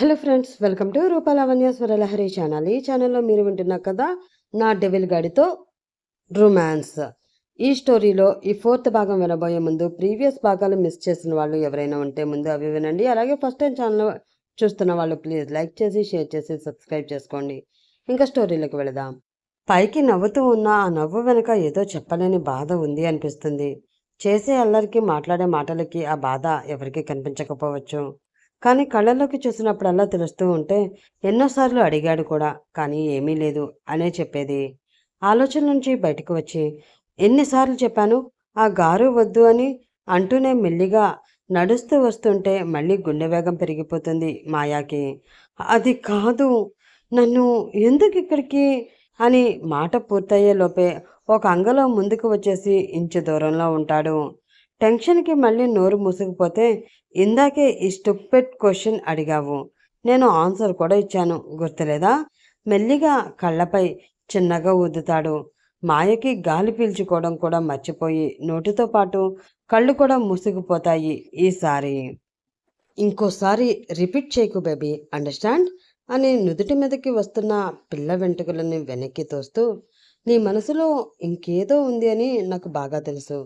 Hello friends, welcome to Rupalavanya Swaralahari channel. ఈ ఛానల్లో మీరు వింటున్న కథ నా డెవిల్ గాడితో రొమాన్స్. ఈ స్టోరీలో ఈ ఫోర్త్ భాగం వినబోయే ముందు ప్రీవియస్ భాగాలు మిస్ చేసిన వాళ్ళు ఎవరైనా ఉంటే ముందు అవి వినండి. అలాగే ఫస్ట్ టైం ఛానల్ చూస్తున్న వాళ్ళు ప్లీజ్ లైక్ చేసి షేర్ చేసి సబ్స్క్రైబ్ చేసుకోండి. ఇంకా స్టోరీలోకి వెళదాం. పైకి నవ్వుతూ ఉన్న ఆ నవ్వు వెనుక ఏదో చెప్పలేని బాధ ఉంది అనిపిస్తుంది. చేసే అల్లరికి మాట్లాడే మాటలకి ఆ బాధ ఎవరికీ కనిపించకపోవచ్చు. కానీ కళ్ళల్లోకి చూసినప్పుడల్లా తెలుస్తూ ఉంటే ఎన్నోసార్లు అడిగాడు కూడా, కానీ ఏమీ లేదు అనే చెప్పేది. ఆలోచన నుంచి బయటకు వచ్చి ఎన్నిసార్లు చెప్పాను ఆ గారు వద్దు అని అంటూనే మెల్లిగా నడుస్తూ వస్తుంటే మళ్ళీ గుండె వేగం పెరిగిపోతుంది మాయాకి. అది కాదు, నన్ను ఎందుకు ఇక్కడికి అని మాట పూర్తయ్యే లోపే ఒక అంగలో ముందుకు వచ్చేసి ఇంచు దూరంలో ఉంటాడు. టెన్షన్కి మళ్ళీ నోరు మూసుకుపోతే, ఇందాకే ఈ స్టూపిడ్ క్వశ్చన్ అడిగావు, నేను ఆన్సర్ కూడా ఇచ్చాను గుర్తులేదా? మెల్లిగా కళ్ళపై చిన్నగా ఊదుతాడు. మాయకి గాలి పీల్చుకోవడం కూడా మర్చిపోయి నోటితో పాటు కళ్ళు కూడా మూసుకుపోతాయి. ఈసారి ఇంకోసారి రిపీట్ చేయకు బేబీ, అండర్స్టాండ్ అని నుదుటి మీదకి వస్తున్న పిల్ల వెంట్రుకలని వెనక్కి తోస్తూ, నీ మనసులో ఇంకేదో ఉంది అని నాకు బాగా తెలుసు.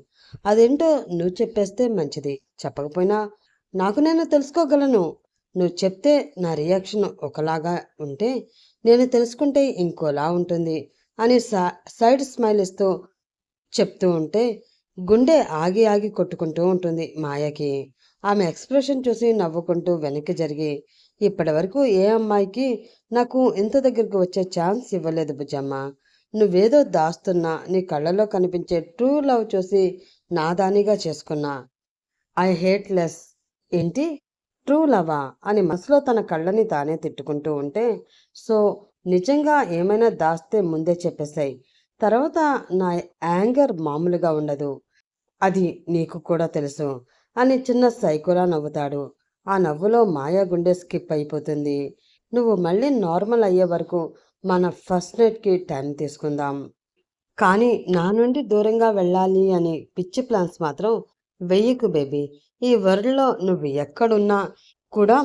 అదేంటో నువ్వు చెప్పేస్తే మంచిది. చెప్పకపోయినా నాకు నేను తెలుసుకోగలను. నువ్వు చెప్తే నా రియాక్షన్ ఒకలాగా ఉంటే, నేను తెలుసుకుంటే ఇంకోలా ఉంటుంది అని సైడ్ స్మైల్ ఇస్తూ చెప్తూ ఉంటే గుండె ఆగి ఆగి కొట్టుకుంటూ ఉంటుంది మాయకి. ఆమె ఎక్స్ప్రెషన్ చూసి నవ్వుకుంటూ వెనక్కి జరిగి, ఇప్పటి వరకు ఏ అమ్మాయికి నాకు ఇంత దగ్గరకు వచ్చే ఛాన్స్ ఇవ్వలేదు బుజ్జమ్మ. నువ్వేదో దాస్తున్నా నీ కళ్ళలో కనిపించే ట్రూ లవ్ చూసి నాదానిగా చేసుకున్నా. I hate less. ఏంటి ట్రూ లవా అని మనసులో తన కళ్ళని తానే తిట్టుకుంటూ ఉంటే, సో నిజంగా ఏమైనా దాస్తే ముందే చెప్పేశాయి. తర్వాత నా యాంగర్ మామూలుగా ఉండదు, అది నీకు కూడా తెలుసు అని చిన్న సైకోలా నవ్వుతాడు. ఆ నవ్వులో మాయా గుండె స్కిప్ అయిపోతుంది. నువ్వు మళ్ళీ నార్మల్ అయ్యే వరకు మన ఫస్ట్ నైట్కి టైం తీసుకుందాం, కానీ నా నుండి దూరంగా వెళ్ళాలి అని పిచ్చి ప్లాన్స్ మాత్రం వెయ్యకు బేబీ. ఈ వరల్డ్లో నువ్వు ఎక్కడున్నా కూడా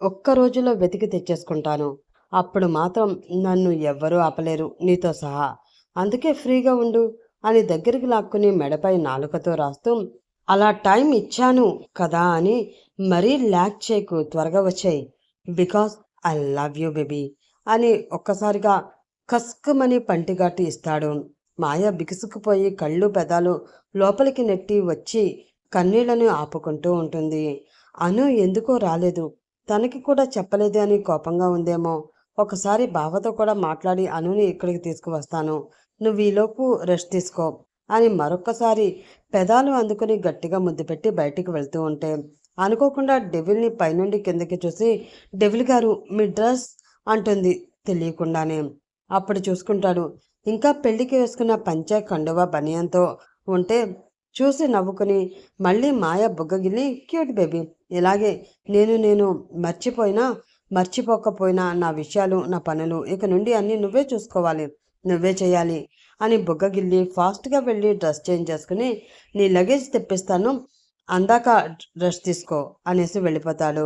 ఒక్క రోజులో వెతికి తెచ్చేసుకుంటాను. అప్పుడు మాత్రం నన్ను ఎవ్వరూ ఆపలేరు, నీతో సహా. అందుకే ఫ్రీగా ఉండు అని దగ్గరికి లాక్కుని మెడపై నాలుకతో రాస్తూ, అలా టైం ఇచ్చాను కదా అని మరీ ల్యాక్ చేయకు, త్వరగా వచ్చాయి. Because I love you baby అని ఒక్కసారిగా కస్కుమని పంటిగాటి ఇస్తాడు. మాయ బిగుసుకుపోయి కళ్ళు పెదాలు లోపలికి నెట్టి వచ్చి కన్నీళ్లను ఆపుకుంటూ ఉంటుంది. అను ఎందుకో రాలేదు, తనకి కూడా చెప్పలేదు అని కోపంగా ఉందేమో. ఒకసారి బావతో కూడా మాట్లాడి అనుని ఇక్కడికి తీసుకువస్తాను, నువ్వు ఈలోపు రెస్ట్ తీసుకో అని మరొక్కసారి పెదాలు అందుకుని గట్టిగా ముద్దు పెట్టి బయటికి వెళ్తూ ఉంటే అనుకోకుండా డెవిల్ని పైనుండి కిందకి చూసి, డెవిల్ గారు మీ డ్రెస్ అంటుంది తెలియకుండానే. అప్పుడు చూసుకుంటాడు, ఇంకా పెళ్లికి వేసుకున్న పంచ కండువా బనియంతో ఉంటే చూసి నవ్వుకుని మళ్ళీ మాయ బుగ్గగిల్లి, క్యూట్ బేబీ, ఇలాగే నేను మర్చిపోకపోయినా నా విషయాలు నా పనులు ఇక నుండి అన్నీ నువ్వే చూసుకోవాలి, నువ్వే చేయాలి అని బుగ్గగిల్లి ఫాస్ట్గా వెళ్ళి డ్రెస్ చేంజ్ చేసుకుని, నీ లగేజ్ తెప్పిస్తాను, అందాక డ్రెస్ తీసుకో అనేసి వెళ్ళిపోతాడు.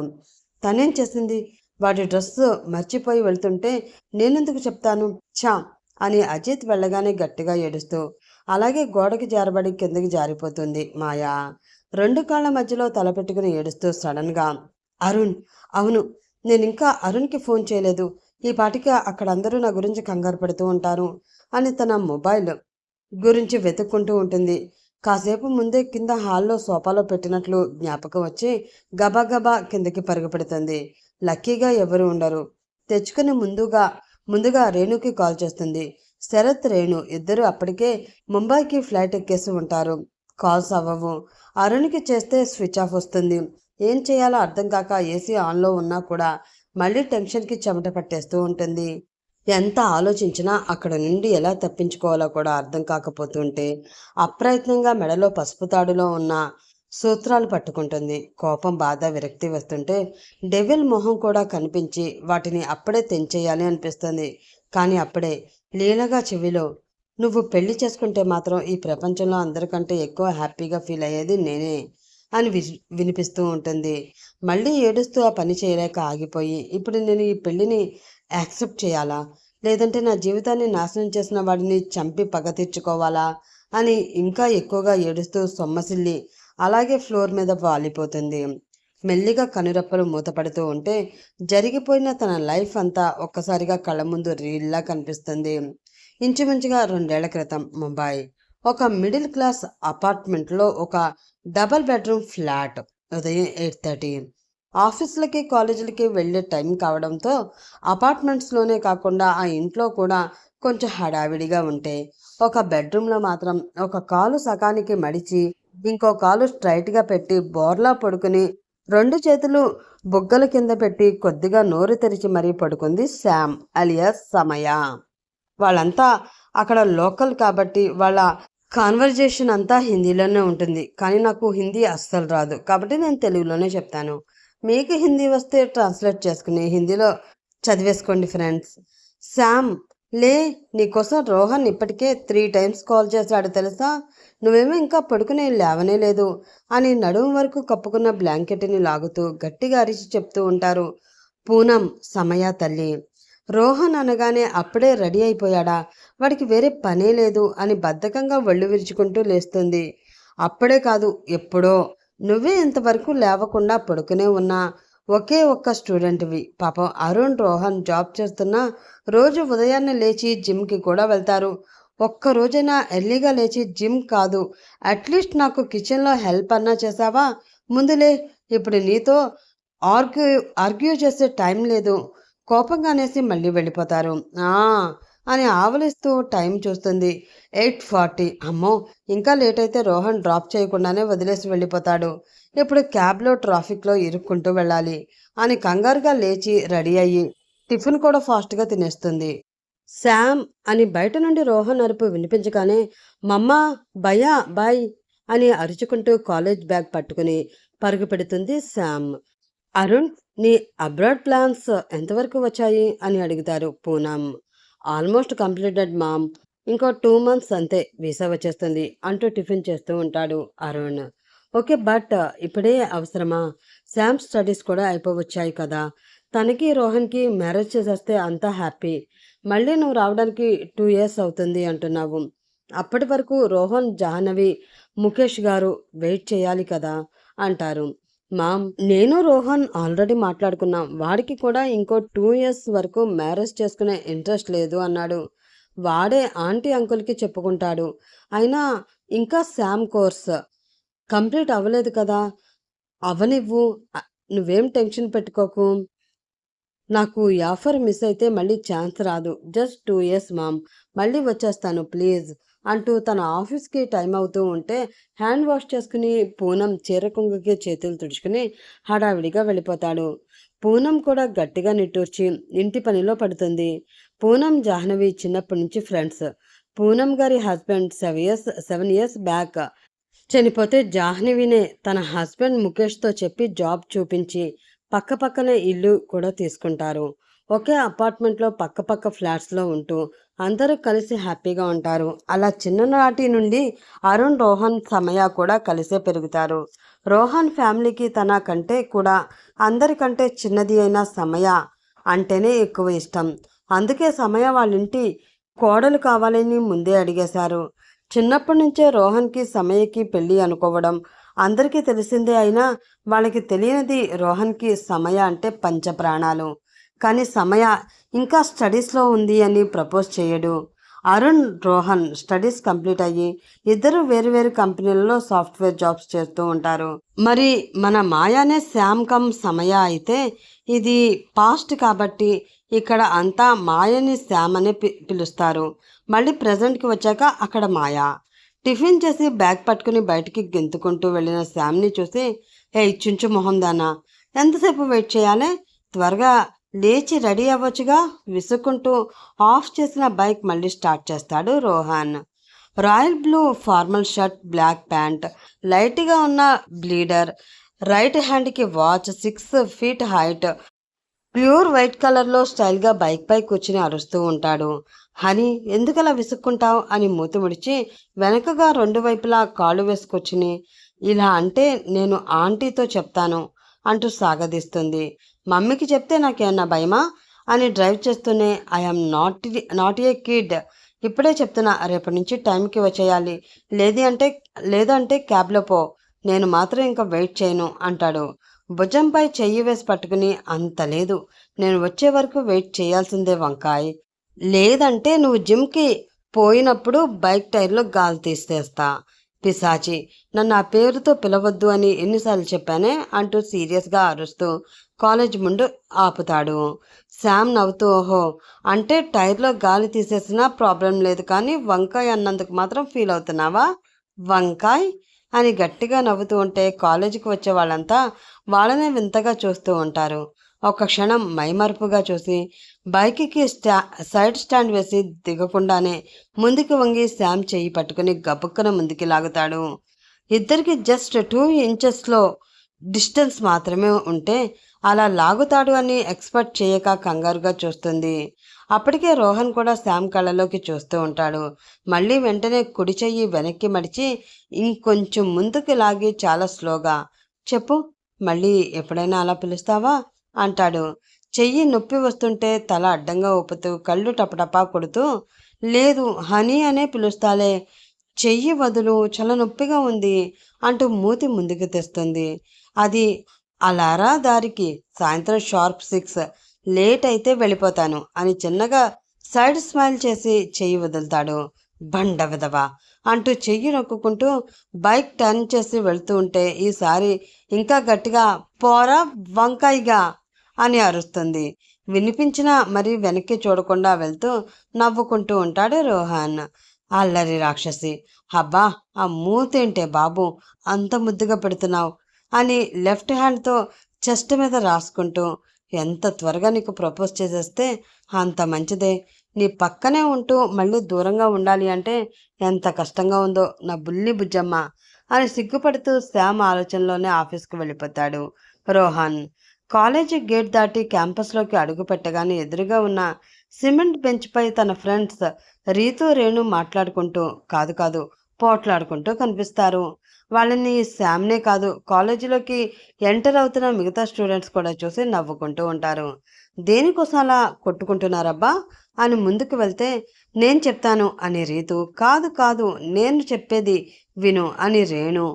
తనేం చేసింది, వాడి డ్రెస్సు మర్చిపోయి వెళ్తుంటే నేనెందుకు చెప్తాను ఛా అని అజిత్ వెళ్ళగానే గట్టిగా ఏడుస్తూ అలాగే గోడకి జారబడి కిందకి జారిపోతుంది మాయా. రెండు కాళ్ళ మధ్యలో తలపెట్టుకుని ఏడుస్తూ సడన్గా, అరుణ్, అవును, నేను ఇంకా అరుణ్కి ఫోన్ చేయలేదు, ఈ పాటికి అక్కడ అందరూ నా గురించి కంగారు పడుతూ ఉంటారు అని తన మొబైల్ గురించి వెతుక్కుంటూ ఉంటుంది. కాసేపు ముందే కింద హాల్లో సోఫాలో పెట్టినట్లు జ్ఞాపకం వచ్చి గబాగబా కిందకి పరుగు పెడుతుంది. లక్కీగా ఎవరు ఉండరు. తెచ్చుకుని ముందుగా రేణుకి కాల్ చేస్తుంది. శరత్, రేణు ఇద్దరు అప్పటికే ముంబైకి ఫ్లైట్ ఎక్కేసి ఉంటారు. కాల్స్ అవ్వవు. అరుణ్కి చేస్తే స్విచ్ ఆఫ్ వస్తుంది. ఏం చేయాలో అర్థం కాక ఏసీ ఆన్లో ఉన్నా కూడా మళ్ళీ టెన్షన్కి చెమట పట్టేస్తూ ఉంటుంది. ఎంత ఆలోచించినా అక్కడ నుండి ఎలా తప్పించుకోవాలో కూడా అర్థం కాకపోతుంటే అప్రయత్నంగా మెడలో పసుపు తాడులో ఉన్న సూత్రాలు పట్టుకుంటుంది. కోపం, బాధ, విరక్తి వస్తుంటే డెవిల్ మొహం కూడా కనిపించి వాటిని అప్పుడే తెంచేయాలి అనిపిస్తుంది. కానీ అప్పుడే లీలగా చెవిలో, నువ్వు పెళ్లి చేసుకుంటే మాత్రం ఈ ప్రపంచంలో అందరికంటే ఎక్కువ హ్యాపీగా ఫీల్ అయ్యేది నేనే అని వినిపిస్తూ ఉంటుంది. మళ్ళీ ఏడుస్తూ ఆ పని చేయలేక ఆగిపోయి, ఇప్పుడు నేను ఈ పెళ్లిని యాక్సెప్ట్ చేయాలా, లేదంటే నా జీవితాన్ని నాశనం చేసిన వాడిని చంపి పగ తీర్చుకోవాలా అని ఇంకా ఎక్కువగా ఏడుస్తూ సొమ్మసిల్లి అలాగే ఫ్లోర్ మీద వాలిపోతుంది. మెల్లిగా కనురెప్పలు మూతపడుతూ ఉంటే జరిగిపోయిన తన లైఫ్ అంతా ఒక్కసారిగా కళ్ళ ముందు రీల్లా కనిపిస్తుంది. ఇంచుమించుగా 2 ఏళ్ల క్రితం ముంబై ఒక మిడిల్ క్లాస్ అపార్ట్మెంట్లో ఒక డబల్ బెడ్రూమ్ ఫ్లాట్. ఉదయం 8:30 ఆఫీసులకి కాలేజీలకి వెళ్ళే టైం కావడంతో అపార్ట్మెంట్స్లోనే కాకుండా ఆ ఇంట్లో కూడా కొంచెం హడావిడిగా ఉంటే, ఒక బెడ్రూమ్లో మాత్రం ఒక కాలు సగానికి మడిచి ఇంకో కాలు స్ట్రైట్గా పెట్టి బోర్లా పడుకుని 2 చేతులు బుగ్గల కింద పెట్టి కొద్దిగా నోరు తెరిచి మరీ పడుకుంది శామ్ అలియాస్ సమయ. వాళ్ళంతా అక్కడ లోకల్ కాబట్టి వాళ్ళ కాన్వర్జేషన్ అంతా హిందీలోనే ఉంటుంది. కానీ నాకు హిందీ అస్సలు రాదు కాబట్టి నేను తెలుగులోనే చెప్తాను. మీకు హిందీ వస్తే ట్రాన్స్లేట్ చేసుకుని హిందీలో చదివేసుకోండి ఫ్రెండ్స్. శామ్, లే, నీకోసం రోహన్ ఇప్పటికే 3 టైమ్స్ కాల్ చేశాడు తెలుసా, నువ్వేమో ఇంకా పడుకునే లేవనే లేదు అని నడుము వరకు కప్పుకున్న బ్లాంకెట్ని లాగుతూ గట్టిగా అరిచి చెప్తూ ఉంటారు పూనం సమయ తల్లి. రోహన్ అనగానే అప్పుడే రెడీ అయిపోయాడా, వాడికి వేరే పనే లేదు అని బద్ధకంగా ఒళ్ళు విరుచుకుంటూ లేస్తుంది. అప్పుడే కాదు, ఎప్పుడో. నువ్వే ఇంతవరకు లేవకుండా పడుకునే ఉన్నా ఒకే ఒక్క స్టూడెంట్వి. పాపం అరుణ్, రోహన్ జాబ్ చేస్తున్నా రోజు ఉదయాన్నే లేచి జిమ్కి కూడా వెళ్తారు. ఒక్క రోజైనా ఎర్లీగా లేచి జిమ్ కాదు, అట్లీస్ట్ నాకు కిచెన్లో హెల్ప్ అన్నా చేసావా? ముందులే, ఇప్పుడు నీతో ఆర్గ్యూ ఆర్గ్యూ చేసే టైం లేదు. కోపంగా అనేసి మళ్ళీ వెళ్ళిపోతారు. అని ఆవలిస్తూ టైం చూస్తుంది. 8:40. అమ్మో, ఇంకా లేట్ అయితే రోహన్ డ్రాప్ చేయకుండానే వదిలేసి వెళ్ళిపోతాడు. ఇప్పుడు క్యాబ్లో ట్రాఫిక్లో ఇరుక్కుంటూ వెళ్ళాలి అని కంగారుగా లేచి రెడీ అయ్యి టిఫిన్ కూడా ఫాస్ట్గా తినేస్తుంది. శామ్ అని బయట నుండి రోహన్ అరుపు వినిపించగానే మమ్మా, భయ్యా, బాయ్ అని అరుచుకుంటూ కాలేజ్ బ్యాగ్ పట్టుకుని పరుగు పెడుతుంది శామ్. అరుణ్, నీ అబ్రాడ్ ప్లాన్స్ ఎంతవరకు వచ్చాయి అని అడుగుతారు పూనం. ఆల్మోస్ట్ కంప్లీటెడ్ మామ్, ఇంకో 2 months అంతే వీసా వచ్చేస్తుంది అంటూ టిఫిన్ చేస్తూ ఉంటాడు అరుణ్. ఓకే, బట్ ఇప్పుడే అవసరమా? శామ్ స్టడీస్ కూడా అయిపోవచ్చాయి కదా, తనకి రోహన్కి మ్యారేజ్ చేసేస్తే అంతా హ్యాపీ. మళ్ళీ నువ్వు రావడానికి 2 years అవుతుంది అంటున్నావు. అప్పటి వరకు రోహన్, జాహ్నవి, ముఖేష్ గారు వెయిట్ చేయాలి కదా అంటారు. మామ్, నేను రోహన్ ఆల్రెడీ మాట్లాడుకున్నాం, వాడికి కూడా ఇంకో 2 years వరకు మ్యారేజ్ చేసుకునే ఇంట్రెస్ట్ లేదు అన్నాడు. వాడే ఆంటీ అంకుల్కి చెప్పుకుంటాడు. అయినా ఇంకా శామ్ కోర్స్ కంప్లీట్ అవ్వలేదు కదా, అవనివ్వు. నువ్వేం టెన్షన్ పెట్టుకోకు. నాకు ఈ ఆఫర్ మిస్ అయితే మళ్ళీ ఛాన్స్ రాదు. జస్ట్ 2 years మామ్, మళ్ళీ వచ్చేస్తాను ప్లీజ్ అంటూ తన ఆఫీస్కి టైం అవుతూ ఉంటే హ్యాండ్ వాష్ చేసుకుని పూనం చీర కొంగుకి చేతులు తుడుచుకుని హడావిడిగా వెళ్ళిపోతాడు. పూనం కూడా గట్టిగా నిట్టూర్చి ఇంటి పనిలో పడుతుంది. పూనం, జాహ్నవి చిన్నప్పటి నుంచి ఫ్రెండ్స్. పూనం గారి హస్బెండ్ 7 years బ్యాక్ చనిపోతే జాహ్నవినే తన హస్బెండ్ ముఖేష్తో చెప్పి జాబ్ చూపించి పక్కపక్కనే ఇల్లు కూడా తీసుకుంటారు. ఒకే అపార్ట్మెంట్లో పక్కపక్క ఫ్లాట్స్లో ఉంటూ అందరూ కలిసి హ్యాపీగా ఉంటారు. అలా చిన్ననాటి నుండి అరుణ్, రోహన్, సమయ కూడా కలిసే పెరుగుతారు. రోహన్ ఫ్యామిలీకి తన కంటే కూడా అందరికంటే చిన్నది అయిన సమయ అంటేనే ఎక్కువ ఇష్టం. అందుకే సమయ వాళ్ళింటి కోడలు కావాలని ముందే అడిగేశారు. చిన్నప్పటి నుంచే రోహన్కి, సమయకి పెళ్ళి అనుకోవడం అందరికీ తెలిసిందే. అయినా వాళ్ళకి తెలియనిది రోహన్కి సమయ అంటే పంచప్రాణాలు. కానీ సమయ ఇంకా స్టడీస్లో ఉంది అని ప్రపోజ్ చేయడు. అరుణ్, రోహన్ స్టడీస్ కంప్లీట్ అయ్యి ఇద్దరు వేరు కంపెనీలలో సాఫ్ట్వేర్ జాబ్స్ చేస్తూ ఉంటారు. మరి మన మాయానే శామ్ కమ్ సమయ అయితే ఇది పాస్ట్ కాబట్టి ఇక్కడ అంతా మాయని శామ్ అనే పిలుస్తారు. మళ్ళీ ప్రజెంట్కి వచ్చాక అక్కడ మాయా. టిఫిన్ చేసి బ్యాగ్ పట్టుకుని బయటికి గెంతుకుంటూ వెళ్ళిన శామ్ని చూసి, ఏ చుంచు మొహం దానా, ఎంతసేపు వెయిట్ చేయాలి, త్వరగా లేచి రెడీ అవ్వచ్చుగా విసుక్కుంటూ ఆఫ్ చేసిన బైక్ మళ్ళీ స్టార్ట్ చేస్తాడు Rohan. Royal blue formal shirt, black pant, లైట్గా ఉన్న బ్లీడర్, రైట్ హ్యాండ్కి watch, 6 feet height, pure white కలర్లో స్టైల్గా బైక్ పై కూర్చుని అరుస్తూ ఉంటాడు. హనీ, ఎందుకలా విసుక్కుంటావు అని మూతి ముడిచి వెనకగా 2 వైపులా కాళ్ళు వేసుకొచ్చుని ఇలా అంటే నేను ఆంటీతో చెప్తాను అంటూ సాగదీస్తుంది. మమ్మీకి చెప్తే నాకేమన్నా భయమా అని డ్రైవ్ చేస్తూనే ఐఎమ్ నాట్ ఏ కిడ్, ఇప్పుడే చెప్తున్నా రేపటి నుంచి టైంకి వచ్చేయాలి, లేదంటే క్యాబ్లో పో, నేను మాత్రం ఇంకా వెయిట్ చేయను అంటాడు. భుజంపై చెయ్యి వేసి పట్టుకుని, అంత లేదు, నేను వచ్చే వరకు వెయిట్ చేయాల్సిందే వంకాయ్, లేదంటే నువ్వు జిమ్కి పోయినప్పుడు బైక్ టైర్లో గాలి తీసేస్తా, పిశాచి, నన్ను ఆ పేరుతో పిలవద్దు అని ఎన్నిసార్లు చెప్పానే అంటూ సీరియస్గా అరుస్తూ కాలేజ్ ముందు ఆపుతాడు. శామ్ నవ్వుతూ, ఓహో, అంటే టైర్లో గాలి తీసేసినా ప్రాబ్లం లేదు, కానీ వంకాయ్ అన్నందుకు మాత్రం ఫీల్ అవుతున్నావా వంకాయ్ అని గట్టిగా నవ్వుతూ ఉంటే కాలేజీకి వచ్చే వాళ్ళంతా వాళ్ళనే వింతగా చూస్తూ ఉంటారు. ఒక క్షణం మైమరుపుగా చూసి బైక్కి సైడ్ స్టాండ్ వేసి దిగకుండానే ముందుకు వంగి శామ్ చెయ్యి పట్టుకుని గబుక్కన ముందుకి లాగుతాడు. ఇద్దరికి జస్ట్ 2 ఇంచెస్లో డిస్టెన్స్ మాత్రమే ఉంటే అలా లాగుతాడు అని ఎక్స్పెక్ట్ చేయక కంగారుగా చూస్తుంది. అప్పటికే రోహన్ కూడా శామ్ కళ్ళలోకి చూస్తూ ఉంటాడు. మళ్ళీ వెంటనే కుడి చెయ్యి వెనక్కి మడిచి ఇంకొంచెం ముందుకు లాగి చాలా స్లోగా, చెప్పు, మళ్ళీ ఎప్పుడైనా అలా పిలుస్తావా అంటాడు. చెయ్యి నొప్పి వస్తుంటే తల అడ్డంగా ఊపుతూ కళ్ళు టపటపా కొడుతూ, లేదు హనీ అనే పిలుస్తాలే, చెయ్యి వదులు, చాలా నొప్పిగా ఉంది అంటూ మూతి ముందుకు తెస్తుంది. అది అలారా దారికి, సాయంత్రం షార్ప్ 6, లేట్ అయితే వెళ్ళిపోతాను అని చిన్నగా సైడ్ స్మైల్ చేసి చెయ్యి వదులుతాడు. బండ విధవా అంటూ చెయ్యి నొక్కుంటూ బైక్ టర్న్ చేసి వెళ్తూ ఉంటే ఈసారి ఇంకా గట్టిగా, పోరా వంకాయిగా అని అరుస్తుంది. వినిపించినా మరీ వెనక్కి చూడకుండా వెళ్తూ నవ్వుకుంటూ ఉంటాడు రోహన్. అల్లరి రాక్షసి, అబ్బా ఆ మూతేంటే బాబు అంత ముద్దుగా పెడుతున్నావు అని లెఫ్ట్ హ్యాండ్తో చెస్ట్ మీద రాసుకుంటూ, ఎంత త్వరగా నీకు ప్రపోజ్ చేసేస్తే అంత మంచిదే, నీ పక్కనే ఉంటూ మళ్ళీ దూరంగా ఉండాలి అంటే ఎంత కష్టంగా ఉందో నా బుల్లి బుజ్జమ్మ అని సిగ్గుపడుతూ శ్యామ్ ఆలోచనలోనే ఆఫీస్కి వెళ్ళిపోతాడు రోహన్. కాలేజీ గేట్ దాటి క్యాంపస్లోకి అడుగు పెట్టగానే ఎదురుగా ఉన్న సిమెంట్ బెంచ్పై తన ఫ్రెండ్స్ రీతు రేణు మాట్లాడుకుంటూ, కాదు పోట్లాడుకుంటూ కనిపిస్తారు. వాళ్ళని శామ్నే కాదు, కాలేజీలోకి ఎంటర్ అవుతున్న మిగతా స్టూడెంట్స్ కూడా చూసి నవ్వుకుంటూ ఉంటారు. దేనికోసం అలా కొట్టుకుంటున్నారబ్బా అని ముందుకు వెళ్తే, నేను చెప్తాను అని రీతు, కాదు నేను చెప్పేది విను అని రేణు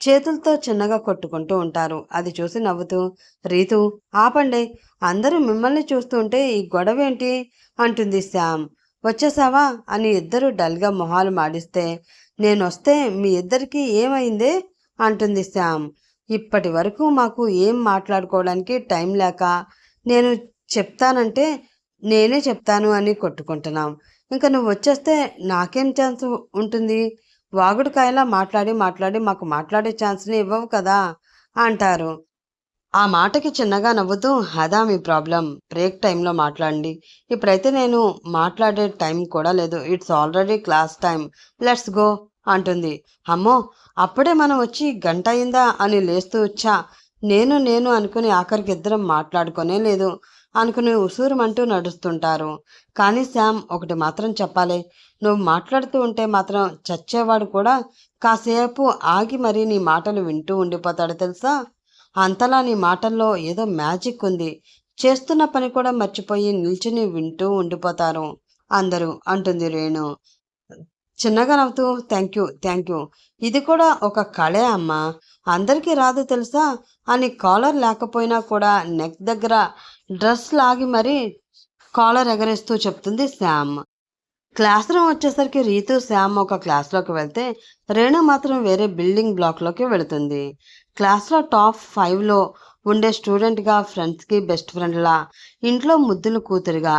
చేతులతో చిన్నగా కొట్టుకుంటూ ఉంటారు. అది చూసి నవ్వుతూ, రీతు ఆపండి, అందరూ మిమ్మల్ని చూస్తుంటే ఈ గొడవ ఏంటి అంటుంది శామ్. వచ్చేసావా అని ఇద్దరు డల్గా మొహాలు మాడిస్తే, నేనొస్తే మీ ఇద్దరికి ఏమైందే అంటుంది శామ్. ఇప్పటి వరకు మాకు ఏం మాట్లాడుకోవడానికి టైం లేక నేను చెప్తానంటే నేనే చెప్తాను అని కొట్టుకుంటున్నాం. ఇంకా నువ్వు వచ్చేస్తే నాకేం ఛాన్స్ ఉంటుంది, వాగుడుకాయలా మాట్లాడి మాకు మాట్లాడే ఛాన్స్ని ఇవ్వవు కదా అంటారు. ఆ మాటకి చిన్నగా నవ్వుతూ, అదా మీ ప్రాబ్లం, బ్రేక్ టైంలో మాట్లాడండి, ఇప్పుడైతే నేను మాట్లాడే టైం కూడా లేదు, it's already class time, let's go అంటుంది. అమ్మో, అప్పుడే మనం వచ్చి గంట అయిందా అని లేస్తూ వచ్చా, నేను అనుకుని ఆఖరికి ఇద్దరం మాట్లాడుకోనే లేదు అనుకుని ఉసూరుమంటూ నడుస్తుంటారు. కానీ శామ్, ఒకటి మాత్రం చెప్పాలి, నువ్వు మాట్లాడుతూ ఉంటే మాత్రం చచ్చేవాడు కూడా కాసేపు ఆగి మరీ నీ మాటలు వింటూ ఉండిపోతాడు తెలుసా, అంతలా నీ మాటల్లో ఏదో మ్యాజిక్ ఉంది, చేస్తున్న పని కూడా మర్చిపోయి నిల్చుని వింటూ ఉండిపోతారు అందరూ అంటుంది రేణు చిన్నగా నవ్వుతూ. థ్యాంక్ యూ, ఇది కూడా ఒక కళే అమ్మా, అందరికీ రాదు తెలుసా అని కాలర్ లేకపోయినా కూడా నెక్ దగ్గర డ్రెస్ లాగి మరీ కాలర్ ఎగరేస్తూ చెప్తుంది శామ్. క్లాస్ రూమ్ వచ్చేసరికి రీతు శ్యామ్ ఒక క్లాస్లోకి వెళ్తే రేణు మాత్రం వేరే బిల్డింగ్ బ్లాక్లోకి వెళుతుంది. క్లాస్లో టాప్ 5లో ఉండే స్టూడెంట్గా, ఫ్రెండ్స్కి బెస్ట్ ఫ్రెండ్లా, ఇంట్లో ముద్దులు కూతురుగా,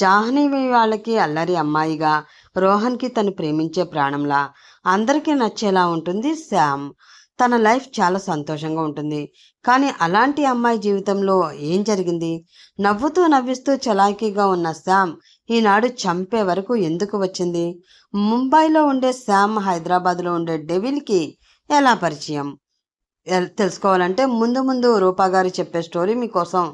జాహ్నవి వాళ్ళకి అల్లరి అమ్మాయిగా, రోహన్కి తను ప్రేమించే ప్రాణంలా, అందరికీ నచ్చేలా ఉంటుంది శ్యామ్. తన లైఫ్ చాలా సంతోషంగా ఉంటుంది. కానీ అలాంటి అమ్మాయి జీవితంలో ఏం జరిగింది? నవ్వుతూ నవ్విస్తూ చలాకీగా ఉన్న శ్యామ్ ఈనాడు చంపే వరకు ఎందుకు వచ్చింది? ముంబైలో ఉండే శ్యామ్ హైదరాబాద్లో ఉండే డెవిల్కి ఎలా పరిచయం? తెలుసుకోవాలంటే ముందు రూపా గారు చెప్పే స్టోరీ మీకోసం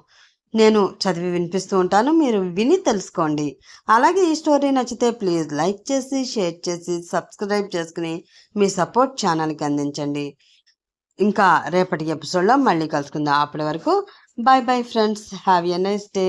నేను చదివి వినిపిస్తూ ఉంటాను, మీరు విని తెలుసుకోండి. అలాగే ఈ స్టోరీ నచ్చితే ప్లీజ్ లైక్ చేసి, షేర్ చేసి, సబ్స్క్రైబ్ చేసుకుని మీ సపోర్ట్ ఛానల్కి అందించండి. ఇంకా రేపటి ఎపిసోడ్లో మళ్ళీ కలుసుకుందాం. అప్పటి వరకు bye bye friends, have a nice day.